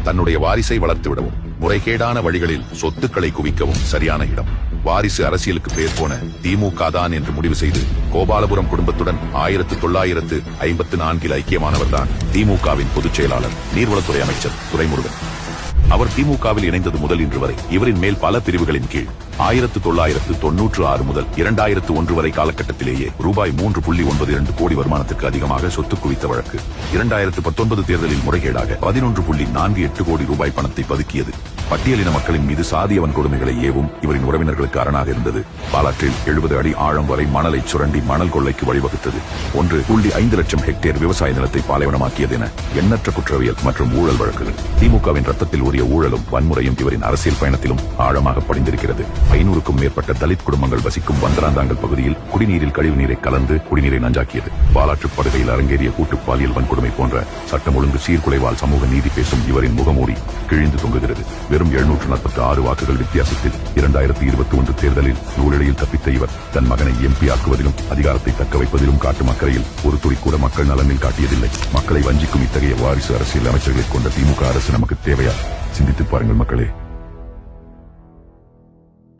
தன்னுடைய வாரிசை வளர்த்து விடவும் முறைகேடான வழிகளில் சொத்துக்களை குவிக்கவும் சரியான இடம். வாரிசு அரசியலுக்கு பேர் போன திமுக தான் என்று முடிவு செய்து கோபாலபுரம் குடும்பத்துடன் 1954 ஐக்கியமானவர்தான் திமுகவின் பொதுச் செயலாளர் நீர்வளத்துறை அமைச்சர் துரைமுருகன். அவர் திமுகவில் இணைந்தது முதல் இன்று வரை இவரின் மேல் பல பிரிவுகளின் கீழ் 1996 முதல் 2001 வரை காலகட்டத்திலேயே ரூபாய் 3.92 கோடி வருமானத்துக்கு அதிகமாக சொத்து குவித்த வழக்கு. 2019 தேர்தலில் முறைகேடாக 11.48 கோடி ரூபாய் பணத்தை பதுக்கியது. பட்டியலின மக்களின் மீது சாதிய வன்கொடுமைகளை ஏவும் இவரின் உறவினர்களுக்கு அரணாக இருந்தது. பாலாற்றில் 70 அடி ஆழம் வரை மணலை சுரண்டி மணல் கொள்ளைக்கு வழிவகுத்தது. 1.5 லட்சம் ஹெக்டேர் விவசாய நிலத்தை பாலைவனமாக்கியது என எண்ணற்ற குற்றவியல் மற்றும் ஊழல் வழக்குகள். திமுகவின் ரத்தத்தில் ஊறிய ஊழலும் வன்முறையும் இவரின் அரசியல் பயணத்திலும் ஆழமாக படிந்திருக்கிறது. 500க்கும் மேற்பட்ட தலித் குடும்பங்கள் வசிக்கும் வந்தராந்தாங்கல் பகுதியில் குடிநீரில் கழிவு நீரை கலந்து குடிநீரை நஞ்சாக்கியது. பாலாற்று படுகையில் அரங்கேறிய கூட்டு பாலியல் வன்கொடுமை போன்ற சட்டம் ஒழுங்கு சீர்குலைவால் சமூக நீதி பேசும் இவரின் முகமூடி கிழிந்து தொங்குகிறது. வெறும் 746 வாக்குகள் வித்தியாசத்தில் 2021 தேர்தலில் நூலிழையில் தப்பித்த இவர் தன் மகனை MP ஆக்குவதிலும் அதிகாரத்தை தக்க வைப்பதிலும் காட்டும் அக்கறையில் ஒரு துளி கூட மக்கள் நலனில் காட்டியதில்லை. மக்களை வஞ்சிக்கும் இத்தகைய வாரிசு அரசியல் அமைச்சர்களை கொண்ட திமுக அரசு நமக்கு தேவையா? சிந்தித்து பாருங்கள் மக்களே.